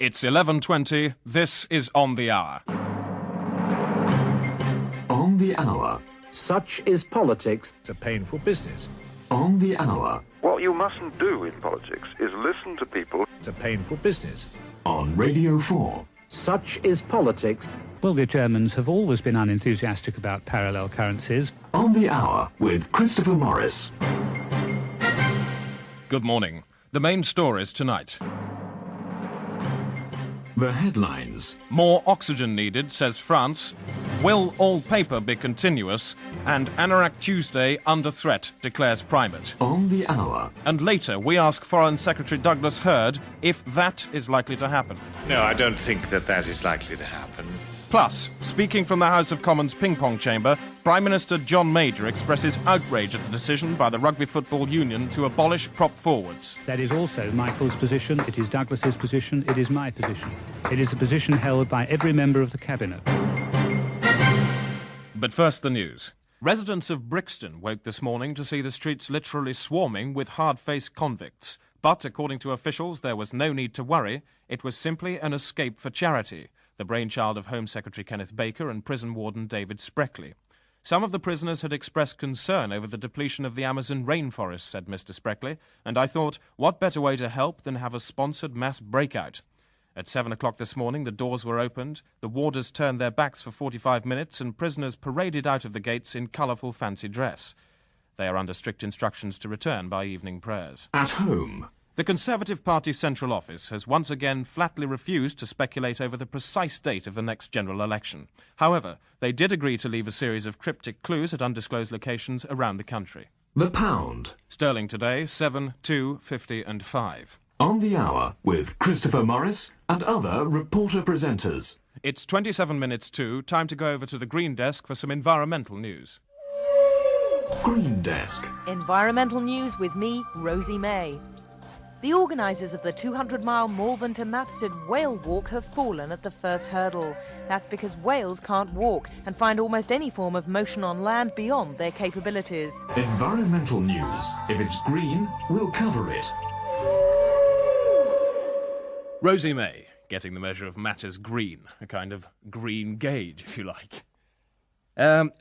It's 11:20. This is On the Hour. On the Hour. Such is politics. It's a painful business. On the Hour. What you mustn't do in politics is listen to people. It's a painful business. On Radio 4. Such is politics. Well, the Germans have always been unenthusiastic about parallel currencies. On the Hour with Christopher Morris. Good morning. The main stories tonight. The headlines. More oxygen needed, says France. Will all paper be continuous? And Anorak Tuesday under threat, declares Primate. On the Hour. And later, we ask Foreign Secretary Douglas Hurd if that is likely to happen. No, I don't think that is likely to happen. Plus, speaking from the House of Commons ping-pong chamber, Prime Minister John Major expresses outrage at the decision by the Rugby Football Union to abolish prop forwards. That is also Michael's position, it is Douglas's position, it is my position. It is a position held by every member of the Cabinet. But first, the news. Residents of Brixton woke this morning to see the streets literally swarming with hard-faced convicts. But, according to officials, there was no need to worry. It was simply an escape for charity, the brainchild of Home Secretary Kenneth Baker and prison warden David Spreckley. Some of the prisoners had expressed concern over the depletion of the Amazon rainforest, said Mr. Spreckley, and I thought, what better way to help than have a sponsored mass breakout? At 7 o'clock this morning, the doors were opened, the warders turned their backs for 45 minutes, and prisoners paraded out of the gates in colourful fancy dress. They are under strict instructions to return by evening prayers. At home. The Conservative Party Central Office has once again flatly refused to speculate over the precise date of the next general election. However, they did agree to leave a series of cryptic clues at undisclosed locations around the country. The pound. Sterling today, 7, 2, 50 and 5. On the Hour with Christopher Morris and other reporter presenters. It's 27 minutes to, time to go over to the Green Desk for some environmental news. Green Desk. Environmental news with me, Rosie May. The organisers of the 200-mile Malvern to Mapstead Whale Walk have fallen at the first hurdle. That's because whales can't walk and find almost any form of motion on land beyond their capabilities. Environmental news. If it's green, we'll cover it. Rosie May, getting the measure of matters green, a kind of green gauge, if you like.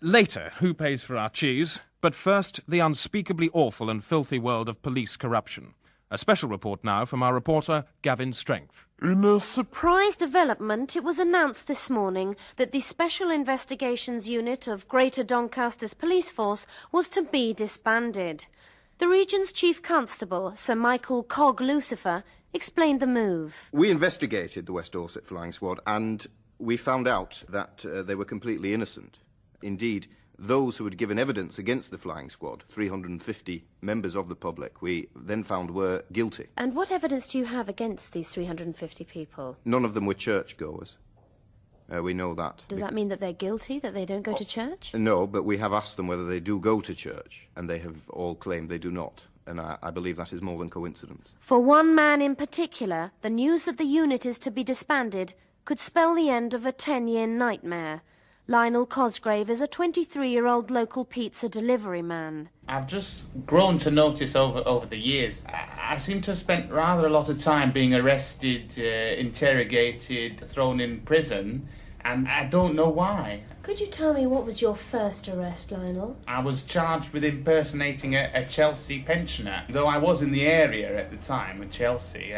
Later, who pays for our cheese? But first, the unspeakably awful and filthy world of police corruption. A special report now from our reporter, Gavin Strength. In a surprise development, it was announced this morning that the Special Investigations Unit of Greater Doncaster's police force was to be disbanded. The region's Chief Constable, Sir Michael Cog Lucifer, explained the move. We investigated the West Dorset Flying Squad and we found out that they were completely innocent. Indeed, those who had given evidence against the Flying Squad, 350 members of the public, we then found were guilty. And what evidence do you have against these 350 people? None of them were churchgoers. We know that. Does that mean that they're guilty, that they don't go to church? No, but we have asked them whether they do go to church, and they have all claimed they do not. And I believe that is more than coincidence. For one man in particular, the news that the unit is to be disbanded could spell the end of a 10-year nightmare. Lionel Cosgrave is a 23-year-old local pizza delivery man. I've just grown to notice over the years, I seem to have spent rather a lot of time being arrested, interrogated, thrown in prison, and I don't know why. Could you tell me what was your first arrest, Lionel? I was charged with impersonating a Chelsea pensioner. Though I was in the area at the time with Chelsea,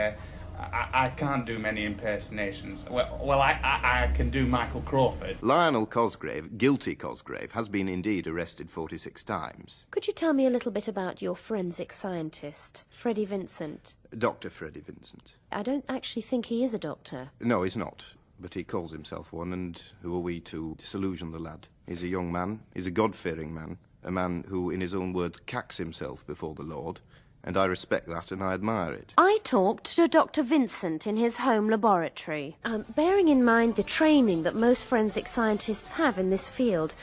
I can't do many impersonations. Well, I can do Michael Crawford. Lionel Cosgrave, guilty Cosgrave, has been indeed arrested 46 times. Could you tell me a little bit about your forensic scientist, Freddie Vincent? Dr. Freddie Vincent. I don't actually think he is a doctor. No, he's not. But he calls himself one, and who are we to disillusion the lad? He's a young man, he's a God-fearing man, a man who, in his own words, cacks himself before the Lord, and I respect that and I admire it. I talked to Dr. Vincent in his home laboratory. Bearing in mind the training that most forensic scientists have in this field,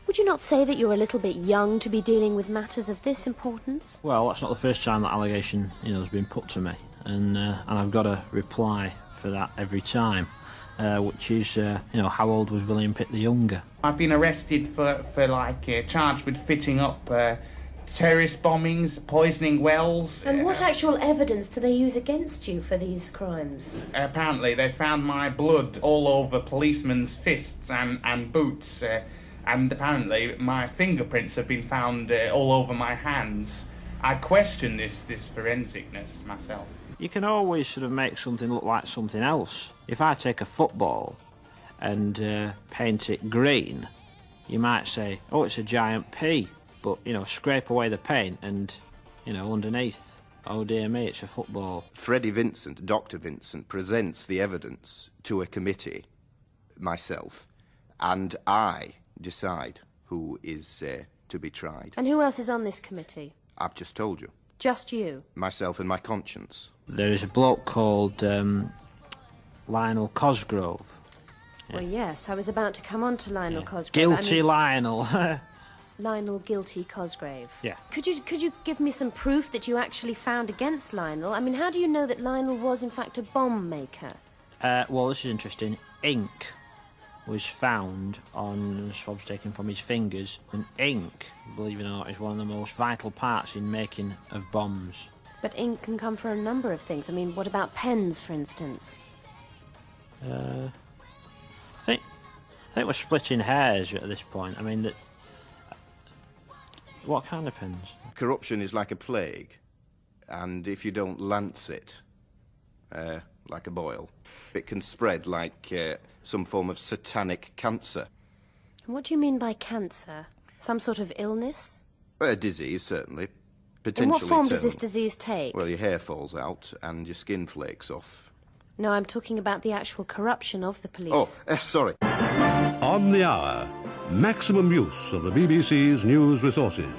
would you not say that you're a little bit young to be dealing with matters of this importance? Well, that's not the first time that allegation, has been put to me, and I've got a reply for that every time. Which is, how old was William Pitt the Younger? I've been arrested for charged with fitting up terrorist bombings, poisoning wells. And what actual evidence do they use against you for these crimes? Apparently they found my blood all over policemen's fists and boots. And apparently my fingerprints have been found all over my hands. I question this forensicness myself. You can always sort of make something look like something else. If I take a football and paint it green, you might say, oh, it's a giant P. But, you know, scrape away the paint and, you know, underneath, oh dear me, it's a football. Freddie Vincent, Dr. Vincent, presents the evidence to a committee, myself, and I decide who is to be tried. And who else is on this committee? I've just told you. Just you? Myself and my conscience. There is a bloke called Lionel Cosgrove. Well, yes, I was about to come on to Lionel Cosgrove. Guilty Lionel. Lionel Guilty Cosgrave. Yeah. Could you give me some proof that you actually found against Lionel? I mean, how do you know that Lionel was in fact a bomb maker? Well, this is interesting. Ink was found on swabs taken from his fingers, and ink, believe it or not, is one of the most vital parts in making of bombs. But ink can come from a number of things. I mean, what about pens, for instance? I think we're splitting hairs at this point. I mean, what kind of pens? Corruption is like a plague, and if you don't lance it, like a boil, it can spread like some form of satanic cancer. And what do you mean by cancer? Some sort of illness? A disease, certainly. Potentially In what form does terminal. this disease take? Well, your hair falls out and your skin flakes off. No, I'm talking about the actual corruption of the police. Oh, sorry. On the hour, maximum use of the BBC's news resources.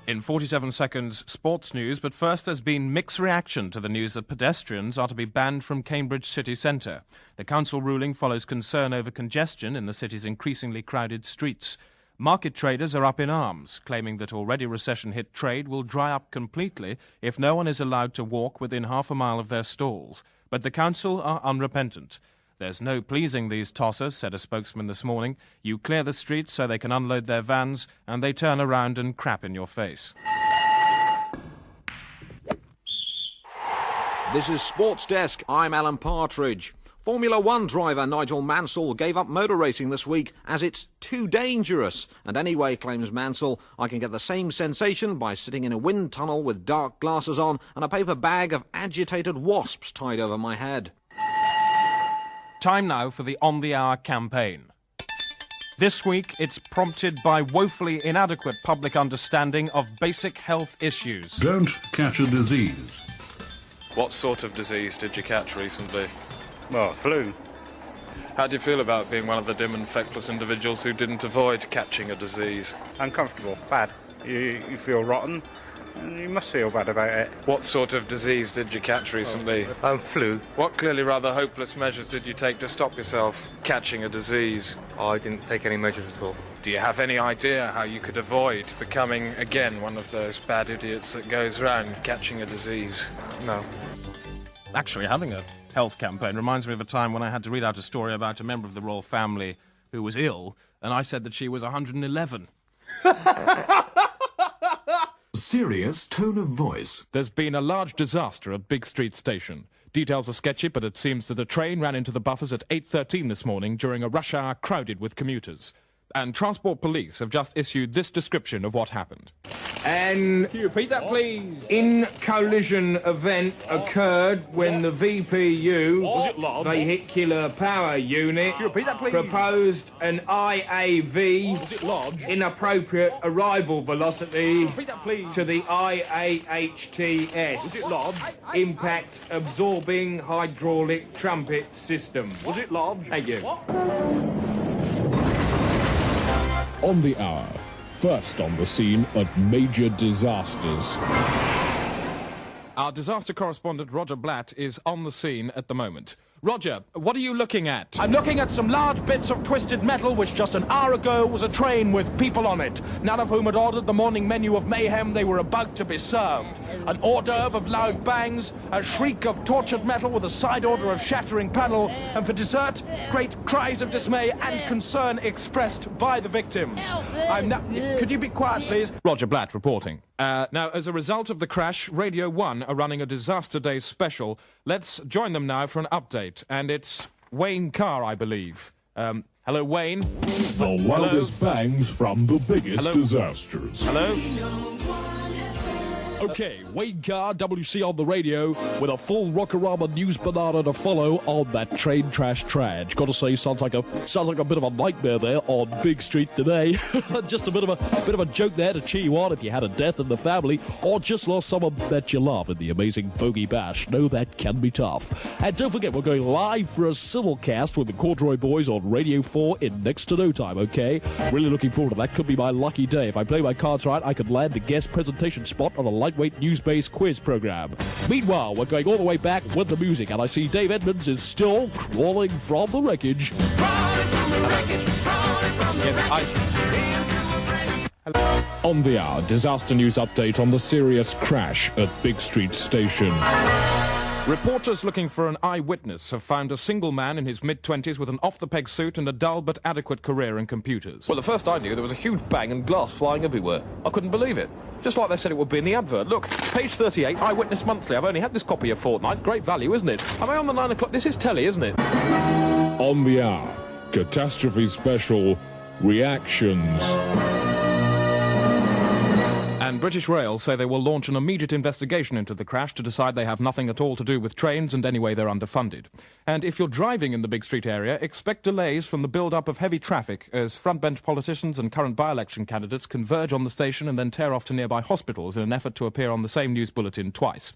In 47 seconds, sports news, but first there's been mixed reaction to the news that pedestrians are to be banned from Cambridge city centre. The council ruling follows concern over congestion in the city's increasingly crowded streets. Market traders are up in arms, claiming that already recession-hit trade will dry up completely if no one is allowed to walk within half a mile of their stalls. But the council are unrepentant. There's no pleasing these tossers, said a spokesman this morning. You clear the streets so they can unload their vans, and they turn around and crap in your face. This is Sports Desk. I'm Alan Partridge. Formula One driver Nigel Mansell gave up motor racing this week as it's too dangerous. And anyway, claims Mansell, I can get the same sensation by sitting in a wind tunnel with dark glasses on and a paper bag of agitated wasps tied over my head. Time now for the On the Hour campaign. This week, it's prompted by woefully inadequate public understanding of basic health issues. Don't catch a disease. What sort of disease did you catch recently? Well, flu. How do you feel about being one of the dim and feckless individuals who didn't avoid catching a disease? Uncomfortable. Bad. You feel rotten, and you must feel bad about it. What sort of disease did you catch recently? Flu. What clearly rather hopeless measures did you take to stop yourself catching a disease? I didn't take any measures at all. Do you have any idea how you could avoid becoming, again, one of those bad idiots that goes around catching a disease? No. Actually, having a health campaign reminds me of a time when I had to read out a story about a member of the royal family who was ill, and I said that she was 111. Serious tone of voice. There's been a large disaster at Big Street Station. Details are sketchy, but it seems that a train ran into the buffers at 8:13 this morning during a rush hour crowded with commuters. And Transport Police have just issued this description of what happened. Can you repeat that, please? In collision event occurred when the VPU, Vehicular Power Unit, Can you repeat that, please? proposed an IAV, Was it lodge? inappropriate arrival velocity, Repeat that, please. to the IAHTS, Was it lodge? impact absorbing hydraulic trumpet system. Was it lodge? Thank you. On the hour, first on the scene at major disasters. Our disaster correspondent Roger Blatt is on the scene at the moment. Roger, what are you looking at? I'm looking at some large bits of twisted metal which just an hour ago was a train with people on it, none of whom had ordered the morning menu of mayhem they were about to be served. An hors d'oeuvre of loud bangs, a shriek of tortured metal with a side order of shattering panel, and for dessert, great cries of dismay and concern expressed by the victims. Could you be quiet, please? Roger Blatt reporting. Now, as a result of the crash, Radio 1 are running a Disaster Day special. Let's join them now for an update. And it's Wayne Carr, I believe. Hello, Wayne. The loudest bangs from the biggest disasters. Hello? Okay, Wayne Carr, WC on the radio, with a full Rockorama news banana to follow on that train trash trage. Gotta say, sounds like a bit of a nightmare there on Big Street today. Just a bit of a joke there to cheer you on if you had a death in the family or just lost someone that you love in the amazing Bogey Bash. No, that can be tough. And don't forget, we're going live for a simulcast with the Corduroy Boys on Radio 4 in next to no time, okay? Really looking forward to that. Could be my lucky day. If I play my cards right, I could land a guest presentation spot on a lightweight news-based quiz program. Meanwhile, we're going all the way back with the music, and I see Dave Edmonds is still crawling from the wreckage. On the hour, disaster news update on the serious crash at Big Street Station. Reporters looking for an eyewitness have found a single man in his mid-20s with an off-the-peg suit and a dull but adequate career in computers. Well, the first I knew, there was a huge bang and glass flying everywhere. I couldn't believe it. Just like they said it would be in the advert. Look, page 38, Eyewitness Monthly. I've only had this copy a fortnight. Great value, isn't it? Am I on the 9 o'clock? This is telly, isn't it? On the hour, catastrophe special, reactions. And British Rail say they will launch an immediate investigation into the crash to decide they have nothing at all to do with trains and anyway they're underfunded. And if you're driving in the Big Street area, expect delays from the build-up of heavy traffic as front-bench politicians and current by-election candidates converge on the station and then tear off to nearby hospitals in an effort to appear on the same news bulletin twice.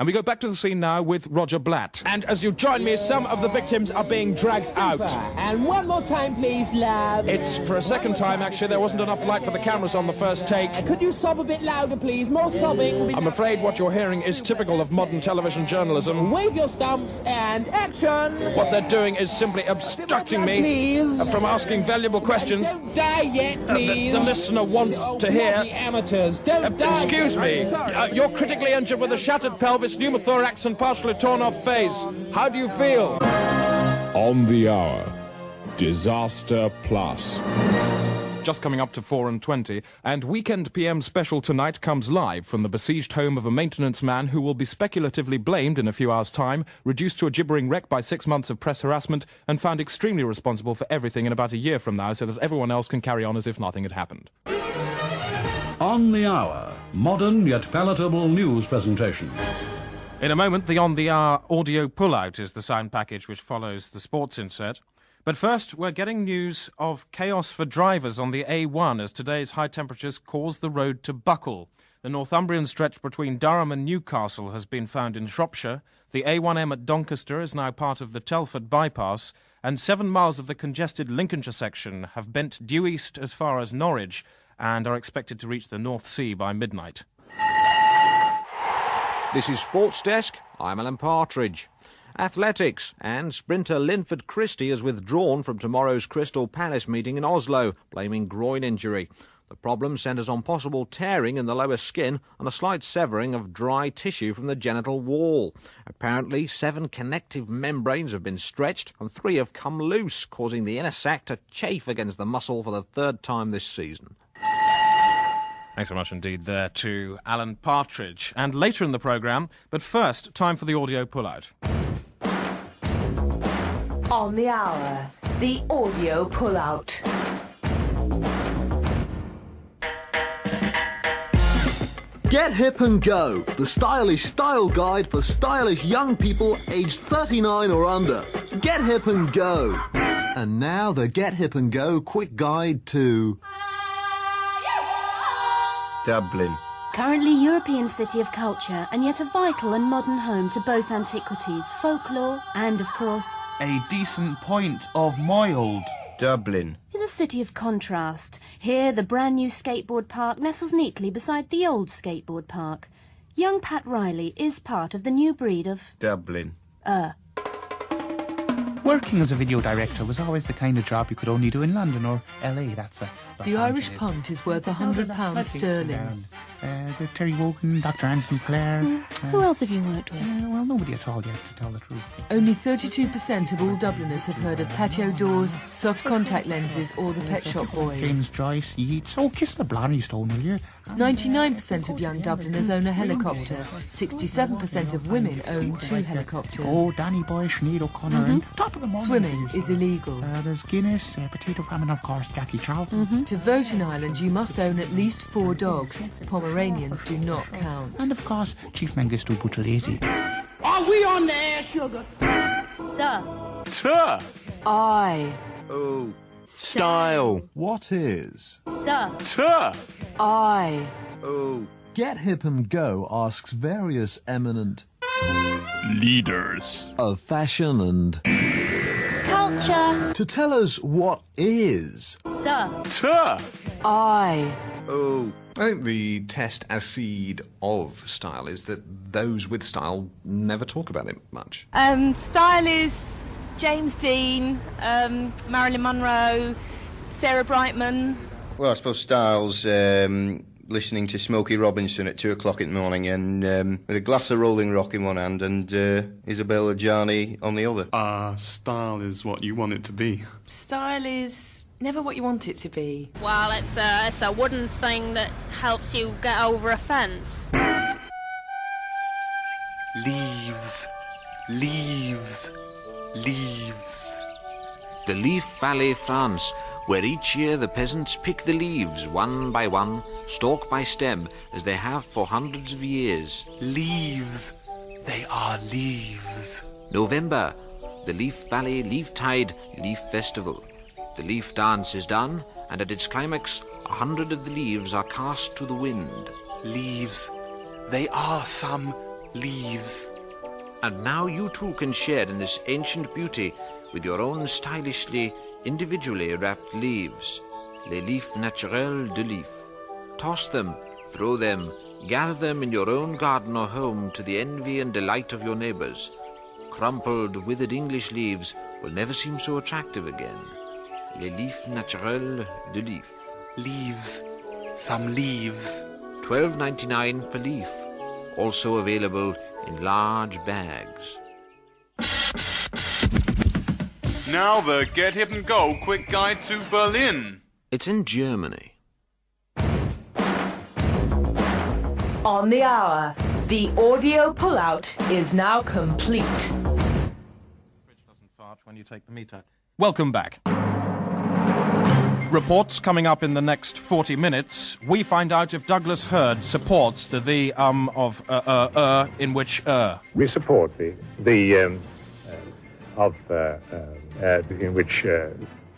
And we go back to the scene now with Roger Blatt. And as you join me, some of the victims are being dragged out. And one more time, please, love. It's for a second time, actually. There wasn't enough light for the cameras on the first take. Could you sob a bit louder, please? More sobbing. I'm afraid what you're hearing is typical of modern television journalism. Wave your stumps and action. What they're doing is simply obstructing me from asking valuable questions. Don't die yet, please. The listener wants to hear. Amateurs, don't die. Excuse me. You're critically injured with a shattered pelvis, pneumothorax and partially torn off face. How do you feel? On the hour, Disaster Plus. Just coming up to 4:20, and Weekend PM Special tonight comes live from the besieged home of a maintenance man who will be speculatively blamed in a few hours' time, reduced to a gibbering wreck by 6 months of press harassment, and found extremely responsible for everything in about a year from now so that everyone else can carry on as if nothing had happened. On the hour, modern yet palatable news presentation. In a moment, the On the Hour audio pullout is the sound package which follows the sports insert. But first, we're getting news of chaos for drivers on the A1 as today's high temperatures cause the road to buckle. The Northumbrian stretch between Durham and Newcastle has been found in Shropshire. The A1M at Doncaster is now part of the Telford bypass, and 7 miles of the congested Lincolnshire section have bent due east as far as Norwich and are expected to reach the North Sea by midnight. This is Sports Desk. I'm Alan Partridge. Athletics, and sprinter Linford Christie has withdrawn from tomorrow's Crystal Palace meeting in Oslo, blaming groin injury. The problem centres on possible tearing in the lower skin and a slight severing of dry tissue from the genital wall. Apparently, 7 connective membranes have been stretched and 3 have come loose, causing the inner sac to chafe against the muscle for the 3rd time this season. Thanks very much indeed there to Alan Partridge. And later in the programme, but first, time for the audio pullout. On the hour, the audio pullout. Get Hip and Go, the stylish style guide for stylish young people aged 39 or under. Get Hip and Go. And now the Get Hip and Go quick guide to Dublin. Currently European city of culture and yet a vital and modern home to both antiquities, folklore and, of course, a decent point of mild. Dublin is a city of contrast. Here the brand new skateboard park nestles neatly beside the old skateboard park. Young Pat Riley is part of the new breed of Dublin. Working as a video director was always the kind of job you could only do in London or LA. That's The Irish punt is worth £100 sterling. There's Terry Wogan, Dr. Anthony Clare. Who else have you worked with? Well, nobody at all yet, to tell the truth. Only 32% of all Dubliners have heard of patio doors, soft contact lenses, or the Pet Shop Boys. James Joyce, Yeats. Oh, kiss the Blarney Stone, will you? 99% of young Dubliners own a helicopter. 67% of women own 2 helicopters. Oh, Danny Boy, Sinead O'Connor, and top of the morning. Swimming is illegal. There's Guinness, Potato Famine, of course, Jackie Charlton. To vote in Ireland, you must own at least 4 dogs. Pomeranians do not count. And of course, Chief Mengistu Buthelezi. Are we on the air, sugar? Sir. Sir. I. Oh. Style. What is? Sir. Sir. I. Oh. Get Hip and Go asks various eminent leaders of fashion and Culture. to tell us what is. Sir. Sir. I. Oh. I think the test as seed of style is that those with style never talk about it much. Style is James Dean, Marilyn Monroe, Sarah Brightman. Well, I suppose style's listening to Smokey Robinson at 2 o'clock in the morning and with a glass of Rolling Rock in one hand and Isabella Gianni on the other. Style is what you want it to be. Style is never what you want it to be. Well, it's a wooden thing that helps you get over a fence. Leaves. Leaves. Leaves. The Leaf Valley, France, where each year the peasants pick the leaves one by one, stalk by stem, as they have for hundreds of years. Leaves. They are leaves. November, the Leaf Valley Leaf-Tide Leaf Festival. The leaf dance is done, and at its climax, 100 of the leaves are cast to the wind. Leaves. They are some leaves. And now you too can share in this ancient beauty with your own stylishly, individually wrapped leaves. Les leafs naturels de leaf. Toss them, throw them, gather them in your own garden or home to the envy and delight of your neighbours. Crumpled, withered English leaves will never seem so attractive again. Les leafs naturels de leaf. Leaves. Some leaves. $12.99 per leaf. Also available in large bags. Now the Get Hip and Go quick guide to Berlin. It's in Germany. On the hour, the audio pullout is now complete. Fridge doesn't fart when you take the meter. Welcome back. Reports coming up in the next 40 minutes. We find out if Douglas Hurd supports the in which We support in which.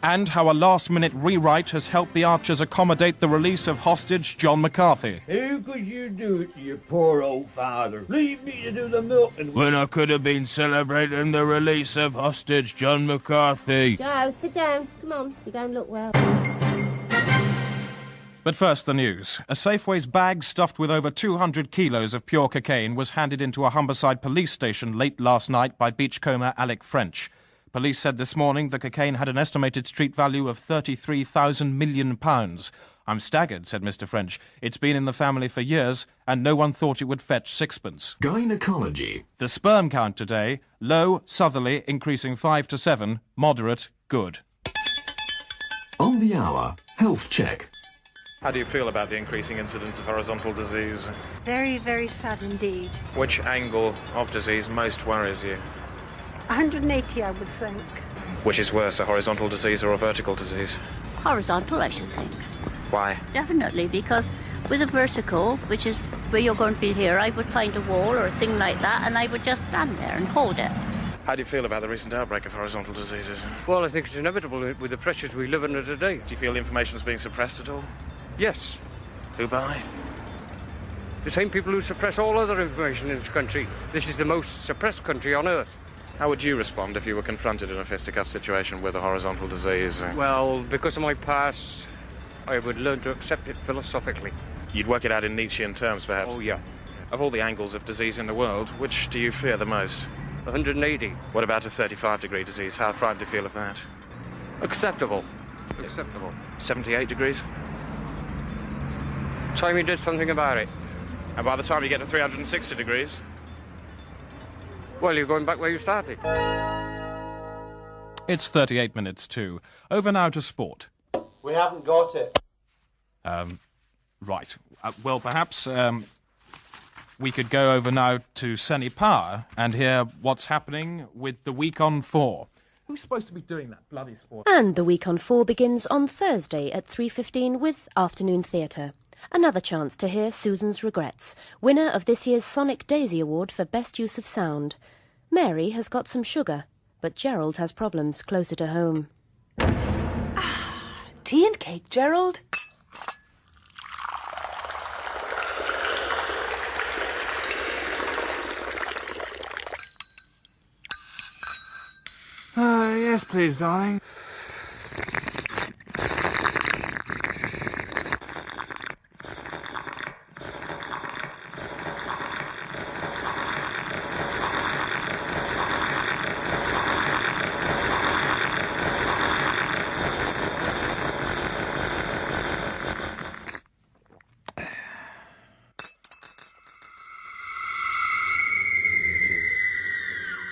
And how a last-minute rewrite has helped the Archers accommodate the release of hostage John McCarthy. How could you do it to your poor old father? Leave me to do the milking. When I could have been celebrating the release of hostage John McCarthy. Joe, sit down. Come on, you don't look well. But first, the news. A Safeway's bag stuffed with over 200 kilos of pure cocaine was handed into a Humberside police station late last night by beachcomber Alec French. Police said this morning the cocaine had an estimated street value of £33,000 million. I'm staggered, said Mr. French. It's been in the family for years, and no one thought it would fetch sixpence. Gynecology. The sperm count today, low, southerly, increasing 5 to 7, moderate, good. On the hour, health check. How do you feel about the increasing incidence of horizontal disease? Very, very sad indeed. Which angle of disease most worries you? 180, I would think. Which is worse, a horizontal disease or a vertical disease? Horizontal, I should think. Why? Definitely, because with a vertical, which is where you're going to be here, I would find a wall or a thing like that, and I would just stand there and hold it. How do you feel about the recent outbreak of horizontal diseases? Well, I think it's inevitable with the pressures we live under today. Do you feel information is being suppressed at all? Yes. Who by? The same people who suppress all other information in this country. This is the most suppressed country on earth. How would you respond if you were confronted in a fisticuff situation with a horizontal disease? Well, because of my past, I would learn to accept it philosophically. You'd work it out in Nietzschean terms, perhaps? Oh, yeah. Of all the angles of disease in the world, which do you fear the most? 180. What about a 35-degree disease? How frightened do you feel of that? Acceptable. Acceptable. 78 degrees? Time you did something about it. And by the time you get to 360 degrees? Well, you're going back where you started. It's 38 minutes to. Over now to sport. We haven't got it. Right. Well, perhaps we could go over now to Senny Power and hear what's happening with the week on 4. Who's supposed to be doing that bloody sport? And the week on 4 begins on Thursday at 3:15 with Afternoon Theatre. Another chance to hear Susan's Regrets, winner of this year's Sonic Daisy Award for Best Use of Sound. Mary has got some sugar, but Gerald has problems closer to home. Tea and cake, Gerald? Yes, please, darling.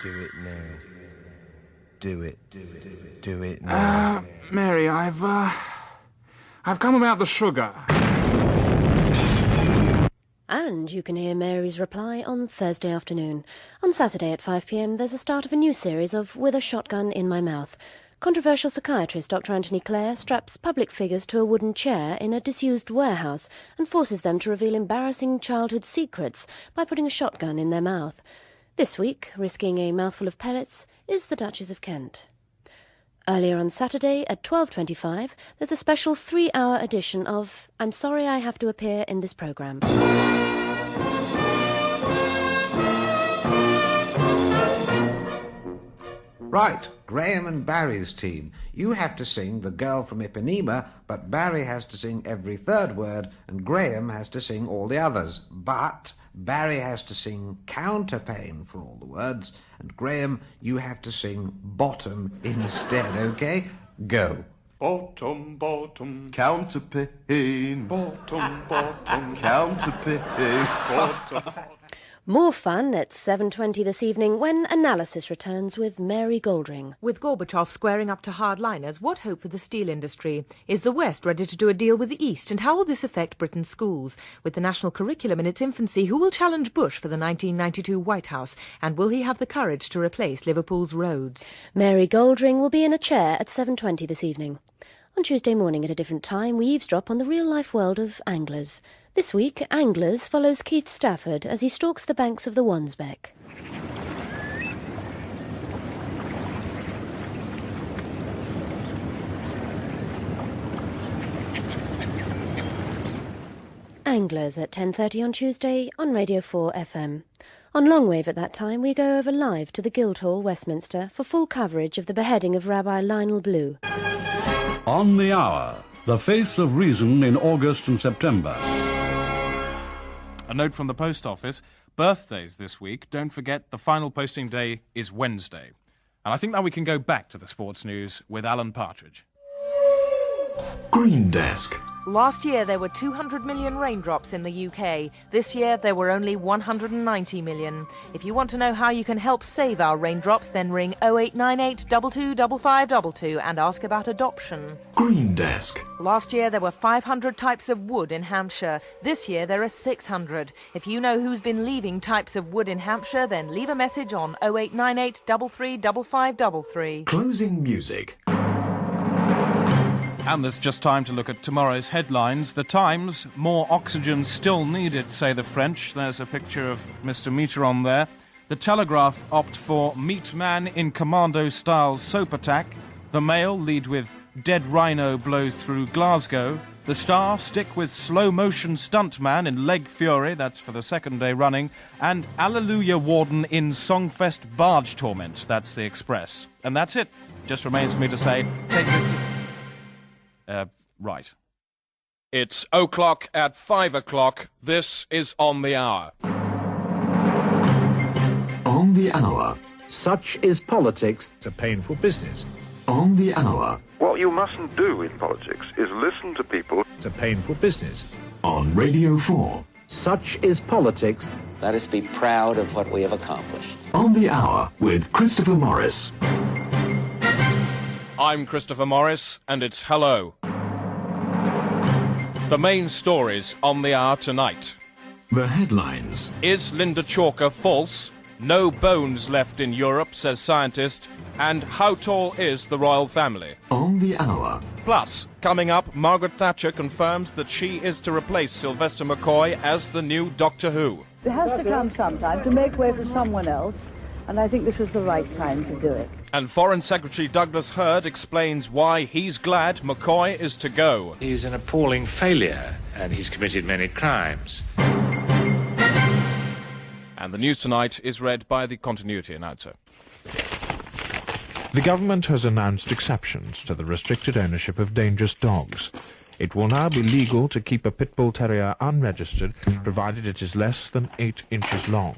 Do it now. Do it. Do it now. Mary, I've come about the sugar. And you can hear Mary's reply on Thursday afternoon. On Saturday at 5 p.m, there's a start of a new series of With a Shotgun in My Mouth. Controversial psychiatrist Dr. Anthony Clare straps public figures to a wooden chair in a disused warehouse and forces them to reveal embarrassing childhood secrets by putting a shotgun in their mouth. This week, risking a mouthful of pellets, is the Duchess of Kent. Earlier on Saturday at 12:25, there's a special 3-hour edition of I'm Sorry I Have to Appear in This Programme. Right, Graham and Barry's team. You have to sing The Girl from Ipanema, but Barry has to sing every third word, and Graham has to sing all the others. But Barry has to sing Counterpane for all the words, and Graham, you have to sing Bottom instead, okay? Go. Bottom, bottom, counterpane. Bottom, bottom, counterpane. Bottom. More fun at 7:20 this evening when Analysis returns with Mary Goldring. With Gorbachev squaring up to hardliners, what hope for the steel industry? Is the West ready to do a deal with the East, and how will this affect Britain's schools? With the national curriculum in its infancy, who will challenge Bush for the 1992 White House, and will he have the courage to replace Liverpool's roads? Mary Goldring will be in a chair at 7:20 this evening. On Tuesday morning at a different time, we eavesdrop on the real-life world of anglers. This week, Anglers follows Keith Stafford as he stalks the banks of the Wansbeck. Anglers at 10:30 on Tuesday on Radio 4 FM. On Longwave at that time, we go over live to the Guildhall, Westminster, for full coverage of the beheading of Rabbi Lionel Blue. On the Hour, the face of reason in August and September. A note from the post office. Birthdays this week. Don't forget the final posting day is Wednesday. And I think now we can go back to the sports news with Alan Partridge. Green Desk. Last year there were 200 million raindrops in the UK. This year there were only 190 million. If you want to know how you can help save our raindrops, then ring 0898 225522 and ask about adoption. Green Desk. Last year there were 500 types of wood in Hampshire. This year there are 600. If you know who's been leaving types of wood in Hampshire, then leave a message on 0898 335533. Closing music. And there's just time to look at tomorrow's headlines. The Times, more oxygen still needed, say the French. There's a picture of Mr. Mitterrand there. The Telegraph opt for Meat Man in Commando-style soap attack. The Mail lead with Dead Rhino blows through Glasgow. The Star stick with slow-motion stuntman in Leg Fury, that's for the second day running. And Alleluia Warden in Songfest barge torment, that's the Express. And that's it. Just remains for me to say, take this... right. It's o'clock at 5 o'clock. This is On the Hour. On the Hour. Such is politics. It's a painful business. On the hour. What you mustn't do in politics is listen to people. It's a painful business. On Radio 4. Such is politics. Let us be proud of what we have accomplished. On the hour with Christopher Morris. I'm Christopher Morris, and it's Hello. The main stories on the hour tonight. The headlines. Is Linda Chalker false? No bones left in Europe, says scientist. And how tall is the royal family? On the hour. Plus, coming up, Margaret Thatcher confirms that she is to replace Sylvester McCoy as the new Doctor Who. It has to come sometime to make way for someone else, and I think this was the right time to do it. And Foreign Secretary Douglas Hurd explains why he's glad McCoy is to go. He's an appalling failure, and he's committed many crimes. And the news tonight is read by the continuity announcer. The government has announced exceptions to the restricted ownership of dangerous dogs. It will now be legal to keep a pit bull terrier unregistered, provided it is less than 8 inches long.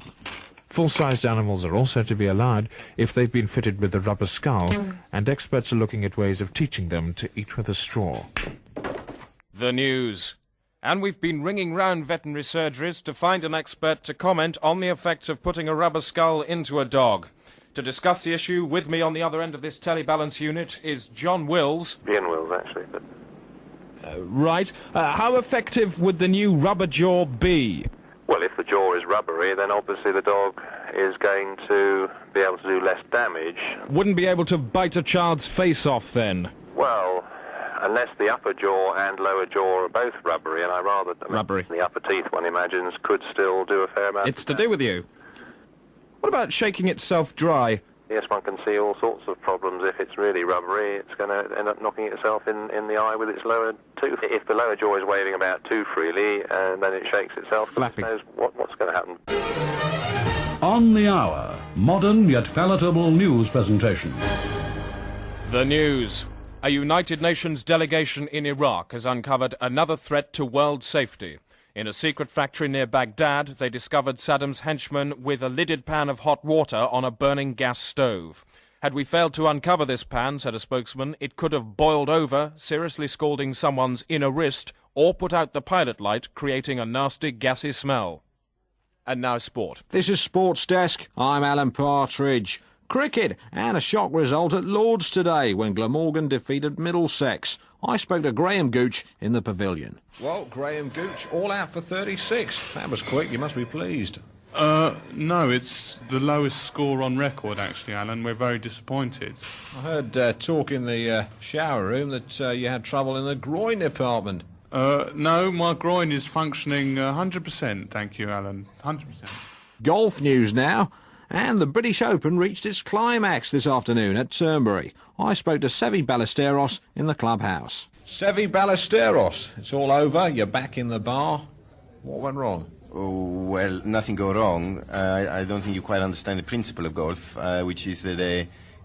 Full-sized animals are also to be allowed if they've been fitted with a rubber skull, and experts are looking at ways of teaching them to eat with a straw. The news. And we've been ringing round veterinary surgeries to find an expert to comment on the effects of putting a rubber skull into a dog. To discuss the issue with me on the other end of this telebalance unit is John Wills. Ian Wills, actually. But... Right. How effective would the new rubber jaw be? Well, if the jaw is rubbery, then obviously the dog is going to be able to do less damage. Wouldn't be able to bite a child's face off, then? Well, unless the upper jaw and lower jaw are both rubbery, and rubbery. The upper teeth, one imagines, could still do a fair amount. It's to do with you. What about shaking itself dry? Yes, one can see all sorts of problems. If it's really rubbery, it's going to end up knocking itself in the eye with its lower tooth. If the lower jaw is waving about too freely, and then it shakes itself, flapping. Who knows what's going to happen. On the hour, modern yet palatable news presentation. The news. A United Nations delegation in Iraq has uncovered another threat to world safety. In a secret factory near Baghdad, they discovered Saddam's henchmen with a lidded pan of hot water on a burning gas stove. Had we failed to uncover this pan, said a spokesman, it could have boiled over, seriously scalding someone's inner wrist, or put out the pilot light, creating a nasty gassy smell. And now sport. This is Sports Desk. I'm Alan Partridge. Cricket, and a shock result at Lord's today when Glamorgan defeated Middlesex. I spoke to Graham Gooch in the pavilion. Well, Graham Gooch, all out for 36. That was quick, you must be pleased. No, it's the lowest score on record, actually, Alan. We're very disappointed. I heard talk in the shower room that you had trouble in the groin department. No, my groin is functioning 100%, thank you, Alan. 100%. Golf news now. And the British Open reached its climax this afternoon at Turnberry. I spoke to Seve Ballesteros in the clubhouse. Seve Ballesteros, it's all over, you're back in the bar. What went wrong? Oh, well, nothing go wrong. I don't think you quite understand the principle of golf, which is that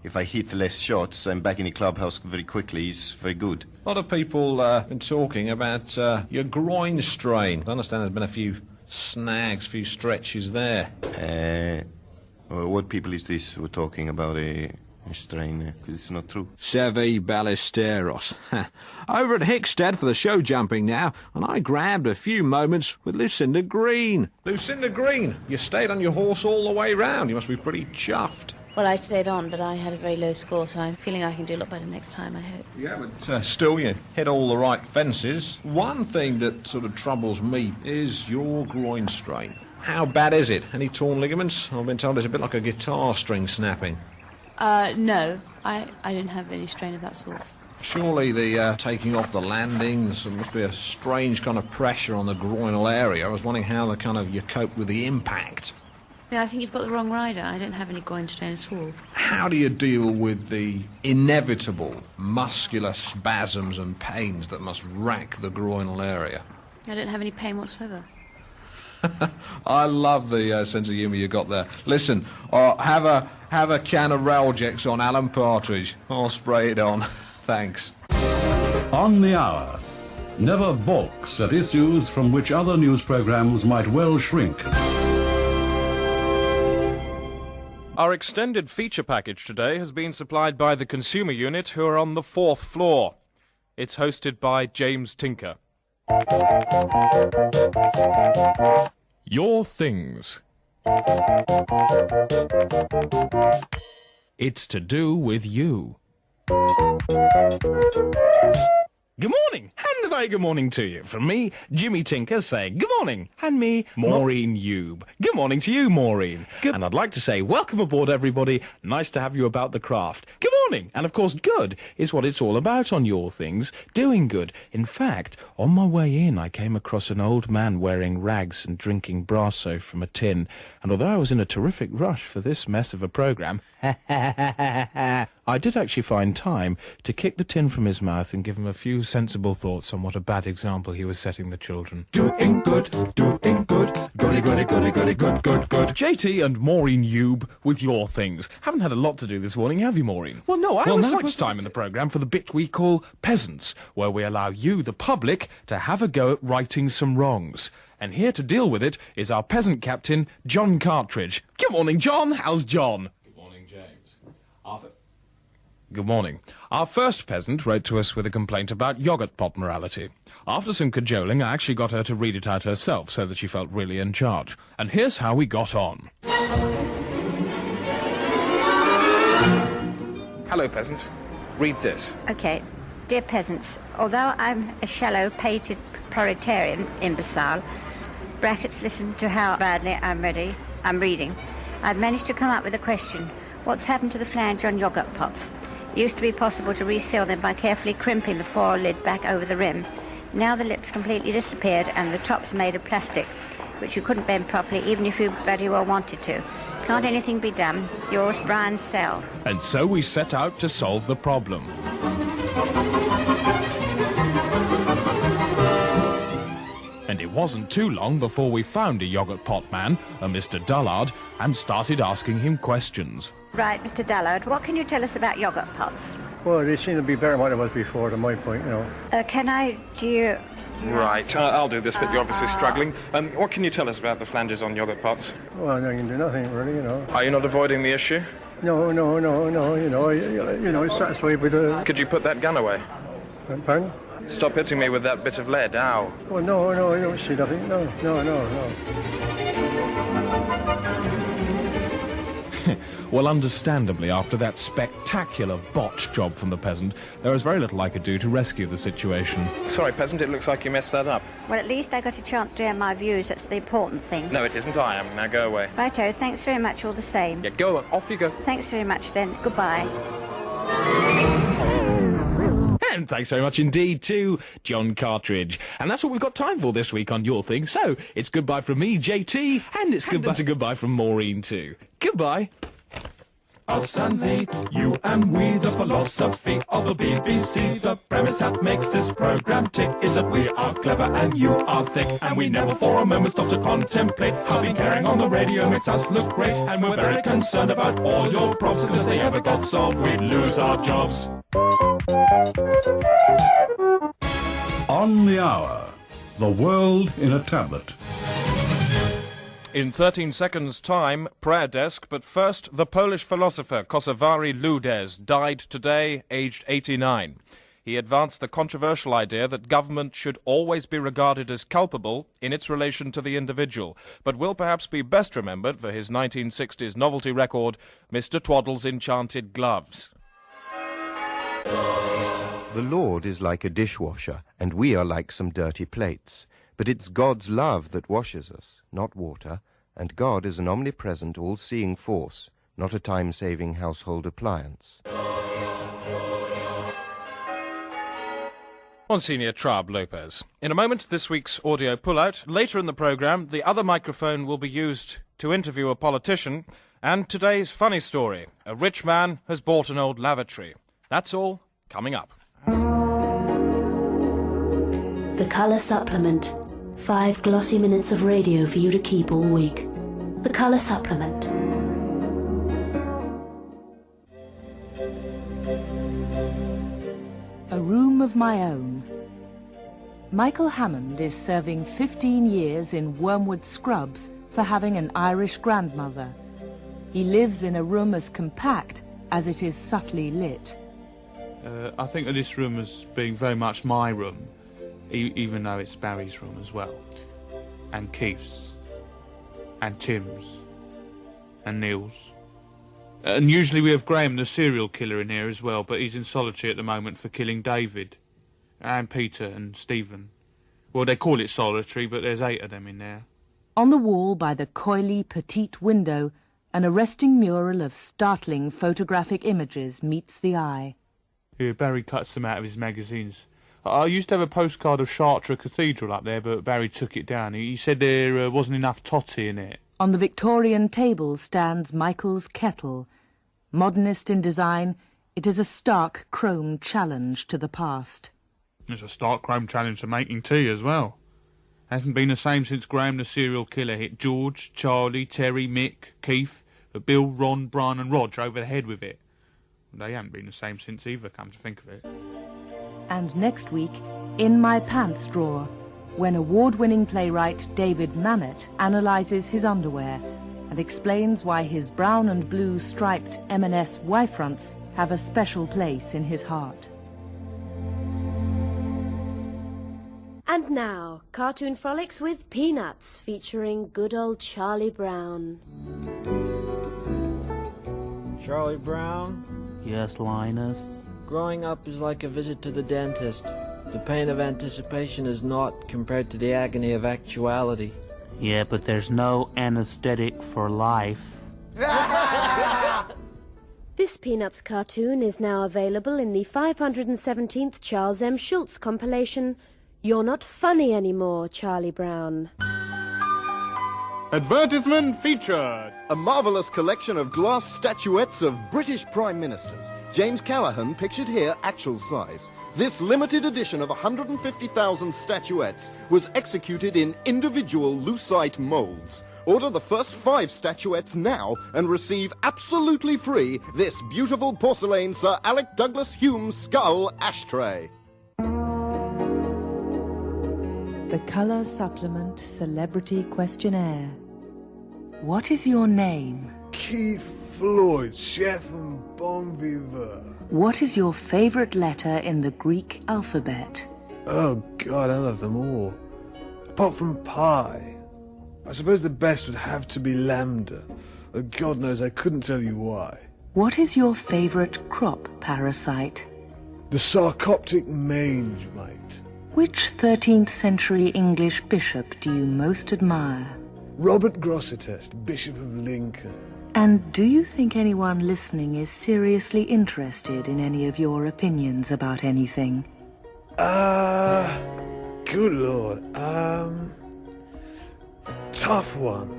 if I hit less shots, I'm back in the clubhouse very quickly. It's very good. A lot of people been talking about your groin strain. I understand there's been a few snags, a few stretches there. What people is this who are talking about a strain? Because it's not true. Seve Ballesteros. Over at Hickstead for the show jumping now, and I grabbed a few moments with Lucinda Green. Lucinda Green, you stayed on your horse all the way round. You must be pretty chuffed. Well, I stayed on, but I had a very low score, so I'm feeling I can do a lot better next time, I hope. Yeah, but still, you hit all the right fences. One thing that sort of troubles me is your groin strain. How bad is it? Any torn ligaments? I've been told it's a bit like a guitar string snapping. No, I didn't have any strain of that sort. Surely the taking off the landings, there must be a strange kind of pressure on the groinal area. I was wondering how you cope with the impact. No, I think you've got the wrong rider. I don't have any groin strain at all. How do you deal with the inevitable muscular spasms and pains that must rack the groinal area? I don't have any pain whatsoever. I love the sense of humour you got there. Listen, have a can of Ralgex on Alan Partridge. I'll spray it on. Thanks. On the hour, never balks at issues from which other news programmes might well shrink. Our extended feature package today has been supplied by the consumer unit, who are on the 4th floor. It's hosted by James Tinker. Your Things. It's to do with you. Good morning, and a very good morning to you. From me, Jimmy Tinker, saying good morning, and me, Maureen Youb. Good morning to you, Maureen. And I'd like to say welcome aboard, everybody. Nice to have you about the craft. Good morning. And of course, good is what it's all about on Your Things, doing good. In fact, on my way in, I came across an old man wearing rags and drinking Brasso from a tin. And although I was in a terrific rush for this mess of a programme, I did actually find time to kick the tin from his mouth and give him a few sensible thoughts on what a bad example he was setting the children. Doing good, goody, goody, goody, goody, good, good, good. JT and Maureen Youb with Your Things. Haven't had a lot to do this morning, have you, Maureen? Well, no, now it's time in the programme for the bit we call Peasants, where we allow you, the public, to have a go at righting some wrongs. And here to deal with it is our peasant captain, John Partridge. Good morning, John. How's John? Good morning, James. Arthur? Good morning. Our first peasant wrote to us with a complaint about yoghurt pot morality. After some cajoling, I actually got her to read it out herself so that she felt really in charge. And here's how we got on. Hello, peasant. Read this. OK. Dear peasants, although I'm a shallow, pated proletarian imbecile, brackets, listen to how badly I'm reading, I've managed to come up with a question. What's happened to the flange on yoghurt pots? It used to be possible to reseal them by carefully crimping the foil lid back over the rim. Now the lips completely disappeared and the top's made of plastic, which you couldn't bend properly even if you bloody well wanted to. Can't anything be done? Yours, Brian Sell. And so we set out to solve the problem. And it wasn't too long before we found a yoghurt pot man, a Mr. Dullard, and started asking him questions. Right, Mr. Dullard, what can you tell us about yoghurt pots? Well, they seem to be better than what it was before, to my point, you know. Right, I'll do this bit. You're obviously struggling. What can you tell us about the flanges on yoghurt pots? Well, no, you can do nothing, really, you know. Are you not avoiding the issue? No, it's satisfied with the... Could you put that gun away? Pardon? Stop hitting me with that bit of lead, ow. Well, no, I don't see nothing. No. Well, understandably, after that spectacular botch job from the peasant, there was very little I could do to rescue the situation. Sorry, peasant, it looks like you messed that up. Well, at least I got a chance to air my views. That's the important thing. No, it isn't. I am. Now go away. Righto, thanks very much all the same. Yeah, go on. Off you go. Thanks very much then. Goodbye. And thanks very much indeed to John Partridge. And that's what we've got time for this week on Your Thing. So, it's goodbye from me, JT, and it's goodbye from Maureen too. Goodbye. Us and thee, you and we, the philosophy of the BBC. The premise that makes this programme tick is that we are clever and you are thick. And we never for a moment stop to contemplate how being caring on the radio makes us look great. And we're very concerned about all your probes, because if they ever got solved, we'd lose our jobs. On the Hour, the world in a tablet. In 13 seconds' time, prayer desk, but first, the Polish philosopher Kosowary Ludes died today, aged 89. He advanced the controversial idea that government should always be regarded as culpable in its relation to the individual, but will perhaps be best remembered for his 1960s novelty record, Mr. Twaddle's Enchanted Gloves. The Lord is like a dishwasher, and we are like some dirty plates. But it's God's love that washes us, not water, and God is an omnipresent, all-seeing force, not a time-saving household appliance. Monsignor Traub Lopez. In a moment, this week's audio pullout. Later in the programme, the other microphone will be used to interview a politician. And today's funny story. A rich man has bought an old lavatory. That's all coming up. The Colour Supplement. 5 glossy minutes of radio for you to keep all week. The Colour Supplement. A room of my own. Michael Hammond is serving 15 years in Wormwood Scrubs for having an Irish grandmother. He lives in a room as compact as it is subtly lit. I think of this room as being very much my room, even though it's Barry's room as well. And Keith's. And Tim's. And Neil's. And usually we have Graham, the serial killer, in here as well, but he's in solitary at the moment for killing David. And Peter and Stephen. Well, they call it solitary, but there's 8 of them in there. On the wall by the coyly petite window, an arresting mural of startling photographic images meets the eye. Yeah, Barry cuts them out of his magazines. I used to have a postcard of Chartres Cathedral up there, but Barry took it down. He said there wasn't enough totty in it. On the Victorian table stands Michael's kettle. Modernist in design, it is a stark chrome challenge to the past. It's a stark chrome challenge to making tea as well. Hasn't been the same since Graham the serial killer hit George, Charlie, Terry, Mick, Keith, Bill, Ron, Brian and Rog over the head with it. They haven't been the same since either, come to think of it. And next week, In My Pants Drawer, when award-winning playwright David Mamet analyses his underwear and explains why his brown and blue striped M&S Y-fronts have a special place in his heart. And now, cartoon frolics with Peanuts, featuring good old Charlie Brown. Charlie Brown? Yes, Linus? Growing up is like a visit to the dentist. The pain of anticipation is naught compared to the agony of actuality. Yeah, but there's no anesthetic for life. This Peanuts cartoon is now available in the 517th Charles M. Schulz compilation, You're Not Funny Anymore, Charlie Brown. Advertisement featured. A marvellous collection of glass statuettes of British Prime Ministers. James Callaghan pictured here actual size. This limited edition of 150,000 statuettes was executed in individual lucite moulds. Order the first 5 statuettes now and receive absolutely free this beautiful porcelain Sir Alec Douglas Hume skull ashtray. The Colour Supplement Celebrity Questionnaire. What is your name? Keith Floyd, chef and bon vivant. What is your favourite letter in the Greek alphabet? Oh, God, I love them all. Apart from pi. I suppose the best would have to be lambda. Oh, God knows I couldn't tell you why. What is your favourite crop parasite? The sarcoptic mange mite. Which 13th century English bishop do you most admire? Robert Grosseteste, Bishop of Lincoln. And do you think anyone listening is seriously interested in any of your opinions about anything? Good Lord. Tough one.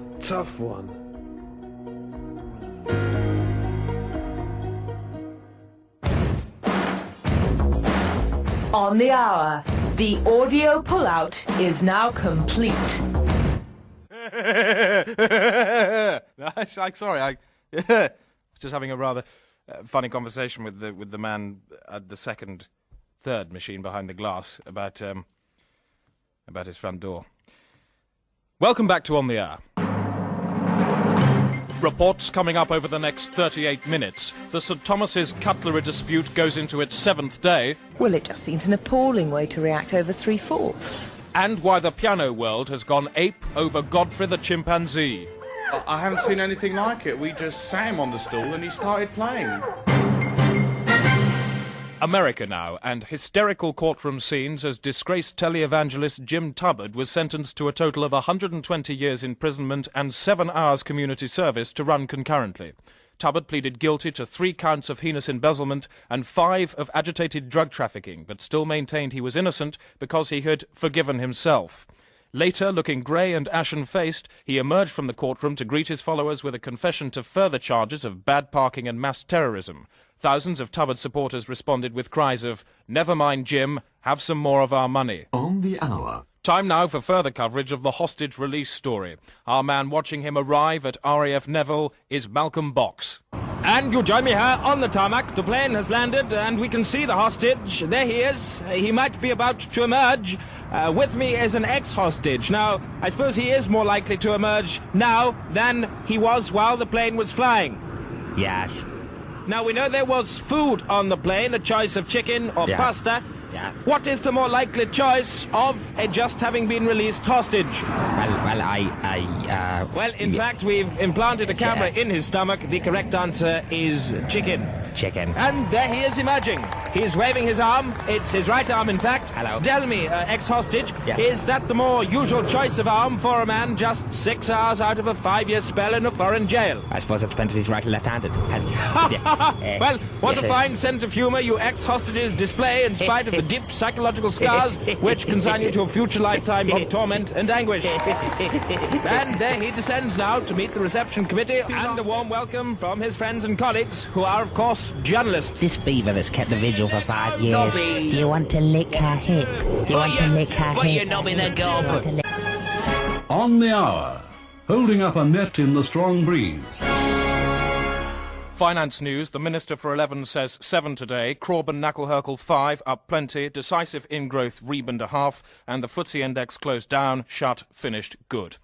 On the hour, the audio pullout is now complete. Sorry, I was just having a rather funny conversation with the man at the third machine behind the glass about his front door. Welcome back to On the Hour. Reports coming up over the next 38 minutes. The St Thomas's cutlery dispute goes into its 7th day. Well, it just seems an appalling way to react over 3/4. And why the piano world has gone ape over Godfrey the chimpanzee. I haven't seen anything like it. We just sat him on the stool and he started playing. America now, and hysterical courtroom scenes as disgraced televangelist Jim Tubbard was sentenced to a total of 120 years imprisonment and 7 hours community service to run concurrently. Tubbard pleaded guilty to 3 counts of heinous embezzlement and 5 of agitated drug trafficking, but still maintained he was innocent because he had forgiven himself. Later, looking grey and ashen-faced, he emerged from the courtroom to greet his followers with a confession to further charges of bad parking and mass terrorism. Thousands of Tubbard supporters responded with cries of, "Never mind, Jim, have some more of our money." On the Hour. Time now for further coverage of the hostage release story. Our man watching him arrive at RAF Neville is Malcolm Box. And you join me here on the tarmac. The plane has landed and we can see the hostage. There he is. He might be about to emerge. With me is an ex-hostage. Now, I suppose he is more likely to emerge now than he was while the plane was flying. Yes. Now, we know there was food on the plane, a choice of chicken or pasta. Yeah. What is the more likely choice of a just having been released hostage? Well, in fact, we've implanted a camera in his stomach. The correct answer is chicken. Chicken. And there he is emerging. He's waving his arm. It's his right arm, in fact. Hello. Tell me, ex-hostage, is that the more usual choice of arm for a man just 6 hours out of a 5-year spell in a foreign jail? I suppose it depends if he's right or left-handed. Well, what a fine sense of humour you ex-hostages display in spite of the deep psychological scars which consign you to a future lifetime of torment and anguish. And there he descends now to meet the reception committee and a warm welcome from his friends and colleagues, who are, of course, journalists. This beaver that's kept the vigil for 5 years. Do you want to lick her hip? Do you want to lick her hip? You're knobbing a gob. On the hour, holding up a net in the strong breeze. Finance news. The Minister for 11 says 7 today. Crawburn Knuckle-Herkle 5, up plenty. Decisive in-growth, Reben to half. And the FTSE index closed down, shut, finished, good.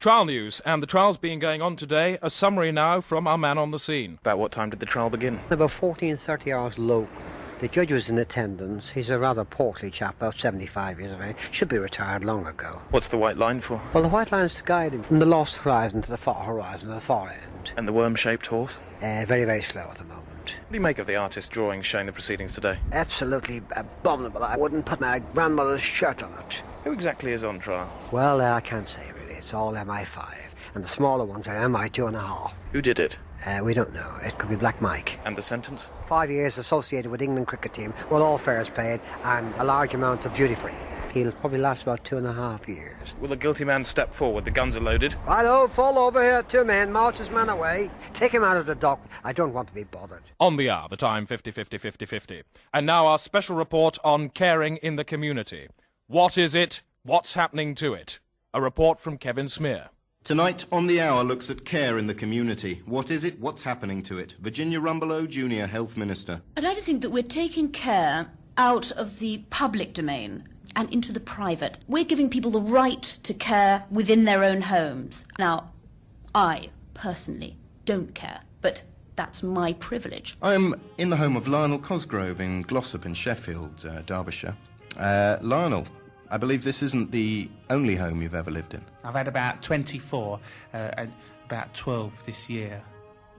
Trial news, and the trial's been going on today. A summary now from our man on the scene. About what time did the trial begin? About 14:30 hours local. The judge was in attendance. He's a rather portly chap, about 75 years of age. Should be retired long ago. What's the white line for? Well, the white line's to guide him from the lost horizon to the far horizon, to the far end. And the worm-shaped horse? Very, very slow at the moment. What do you make of the artist's drawing showing the proceedings today? Absolutely abominable. I wouldn't put my grandmother's shirt on it. Who exactly is on trial? Well, I can't say really. It's all MI5. And the smaller ones are MI2.5. Who did it? We don't know. It could be Black Mike. And the sentence? 5 years associated with England cricket team, with all fares paid, and a large amount of duty-free. He'll probably last about 2.5 years. Will the guilty man step forward? The guns are loaded. Hello, fall over here, 2 men, march this man away. Take him out of the dock. I don't want to be bothered. On the hour, the time 50-50-50-50. And now our special report on caring in the community. What is it? What's happening to it? A report from Kevin Smear. Tonight, On the Hour looks at care in the community. What is it? What's happening to it? Virginia Rumbelow, Junior Health Minister. I'd like to think that we're taking care out of the public domain and into the private. We're giving people the right to care within their own homes. Now, I, personally, don't care, but that's my privilege. I'm in the home of Lionel Cosgrove in Glossop in Sheffield, Derbyshire. Lionel, I believe this isn't the only home you've ever lived in. I've had about 24, and about 12 this year.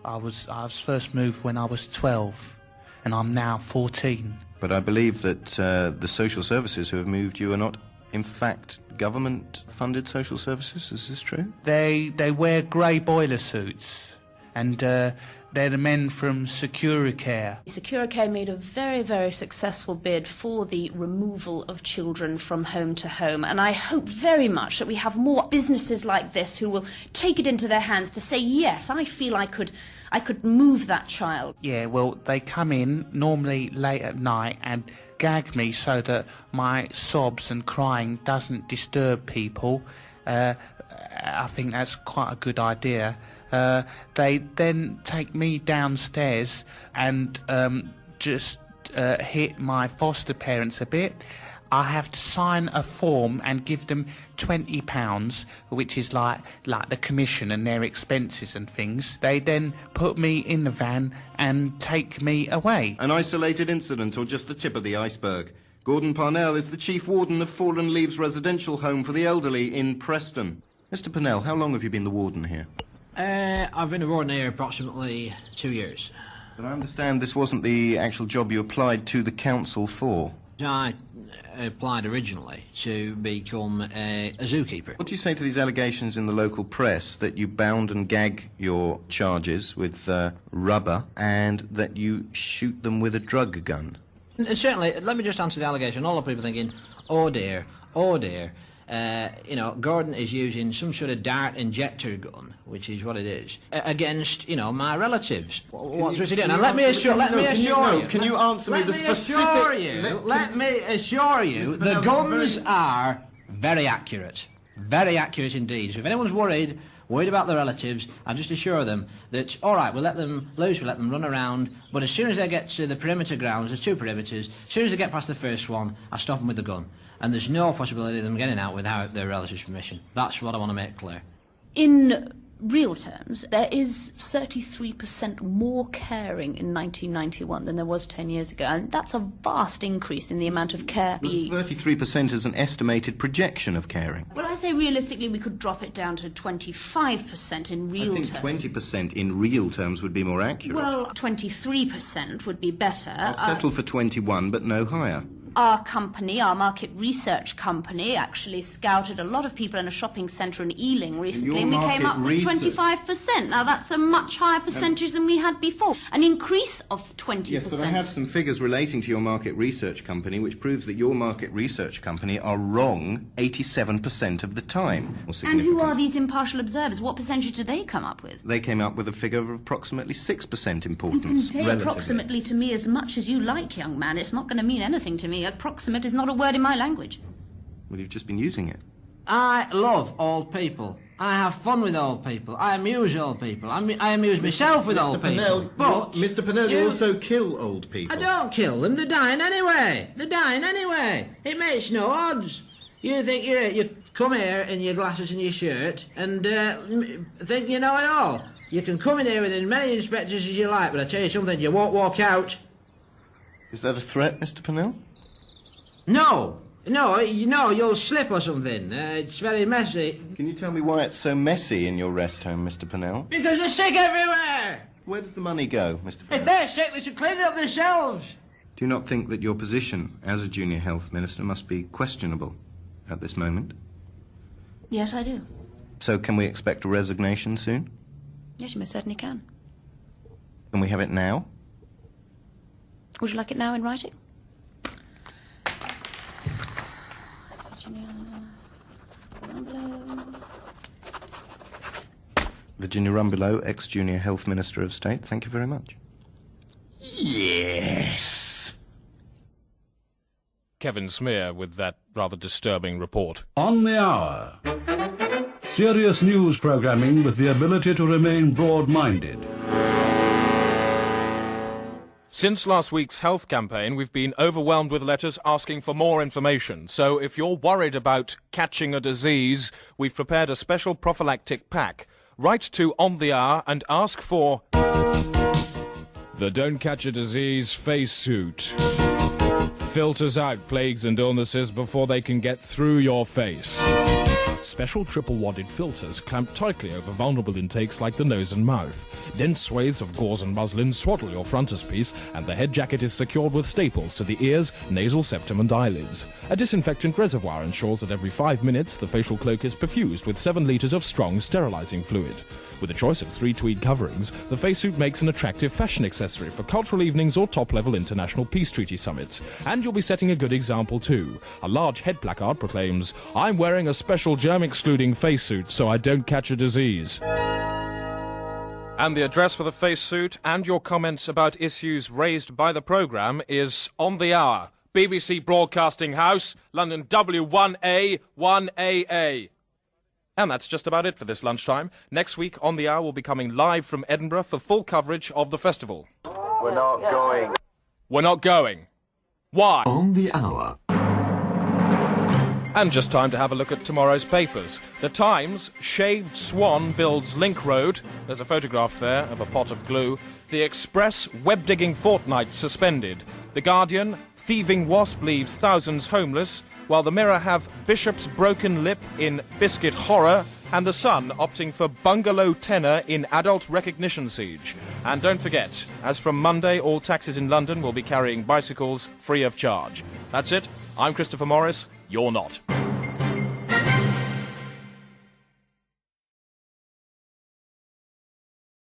I was first moved when I was 12, and I'm now 14. But I believe that the social services who have moved you are not, in fact, government-funded social services. Is this true? They wear grey boiler suits, and they're the men from Securicare. Securicare made a very, very successful bid for the removal of children from home to home, and I hope very much that we have more businesses like this who will take it into their hands to say, yes, I feel I could move that child. Yeah, well, they come in normally late at night and gag me so that my sobs and crying doesn't disturb people. I think that's quite a good idea. They then take me downstairs and just hit my foster parents a bit. I have to sign a form and give them £20, which is like the commission and their expenses and things. They then put me in the van and take me away. An isolated incident or just the tip of the iceberg? Gordon Parnell is the chief warden of Fallen Leaves Residential Home for the Elderly in Preston. Mr. Parnell, how long have you been the warden here? I've been a warden here approximately 2 years. But I understand this wasn't the actual job you applied to the council for. I applied originally to become a zookeeper. What do you say to these allegations in the local press that you bound and gag your charges with rubber and that you shoot them with a drug gun? Certainly, let me just answer the allegation. All the people thinking, oh dear, oh dear. Gordon is using some sort of dart injector gun, which is what it is, against, my relatives. What's he doing? Now, let me assure you. Can you answer me the specific... Let me assure you, the guns are very accurate. Very accurate indeed. So if anyone's worried worried about the relatives, I just assure them that, all right, we'll let them loose, we'll let them run around, but as soon as they get to the perimeter grounds, there's 2 perimeters, as soon as they get past the first one, I stop them with the gun. And there's no possibility of them getting out without their relatives' permission. That's what I want to make clear. In real terms, there is 33% more caring in 1991 than there was 10 years ago, and that's a vast increase in the amount of care. 33% is an estimated projection of caring. Well, I say realistically we could drop it down to 25% in real terms. I think 20% in real terms would be more accurate. Well, 23% would be better. I'll settle for 21, but no higher. Our company, our market research company, actually scouted a lot of people in a shopping centre in Ealing recently, and we came up with 25%. Now, that's a much higher percentage than we had before. An increase of 20%. Yes, but I have some figures relating to your market research company, which proves that your market research company are wrong 87% of the time. And who are these impartial observers? What percentage did they come up with? They came up with a figure of approximately 6% importance. Say approximately to me as much as you like, young man. It's not going to mean anything to me. Approximate is not a word in my language. Well, you've just been using it. I love old people. I have fun with old people. I amuse old people. I amuse myself with old people. But Mr. Pennell, you also kill old people. I don't kill them. They're dying anyway. They're dying anyway. It makes no odds. You think you come here in your glasses and your shirt and think you know it all. You can come in here with as many inspectors as you like, but I tell you something, you won't walk out. Is that a threat, Mr. Pennell? No, you'll slip or something. It's very messy. Can you tell me why it's so messy in your rest home, Mr. Pennell? Because they're sick everywhere! Where does the money go, Mr. Pennell? If they're sick, they should clean it up themselves. Do you not think that your position as a junior health minister must be questionable at this moment? Yes, I do. So can we expect a resignation soon? Yes, you most certainly can. Can we have it now? Would you like it now in writing? Virginia Rumbelow, ex-Junior Health Minister of State, thank you very much. Yes. Kevin Smear with that rather disturbing report. On the hour. Serious news programming with the ability to remain broad-minded. Since last week's health campaign, we've been overwhelmed with letters asking for more information. So if you're worried about catching a disease, we've prepared a special prophylactic pack. Write to On the Hour and ask for the Don't Catch a Disease face suit. Filters out plagues and illnesses before they can get through your face. Special triple-wadded filters clamp tightly over vulnerable intakes like the nose and mouth. Dense swathes of gauze and muslin swaddle your frontispiece, and the head jacket is secured with staples to the ears, nasal septum and eyelids. A disinfectant reservoir ensures that every 5 minutes the facial cloak is perfused with 7 litres of strong sterilising fluid. With a choice of 3 tweed coverings, the face suit makes an attractive fashion accessory for cultural evenings or top-level international peace treaty summits. And you'll be setting a good example too. A large head placard proclaims, "I'm wearing a special germ-excluding face suit so I don't catch a disease." And the address for the face suit and your comments about issues raised by the programme is On the Hour, BBC Broadcasting House, London W1A 1AA. And that's just about it for this lunchtime. Next week, On the Hour will be coming live from Edinburgh for full coverage of the festival. We're not going. We're not going. Why? On the Hour. And just time to have a look at tomorrow's papers. The Times, Shaved Swan builds Link Road. There's a photograph there of a pot of glue. The Express, web-digging fortnight suspended. The Guardian, thieving wasp leaves thousands homeless. While the Mirror have Bishop's broken lip in biscuit horror, and the Sun opting for bungalow tenor in adult recognition siege. And don't forget, as from Monday, all taxis in London will be carrying bicycles free of charge. That's it. I'm Christopher Morris. You're not.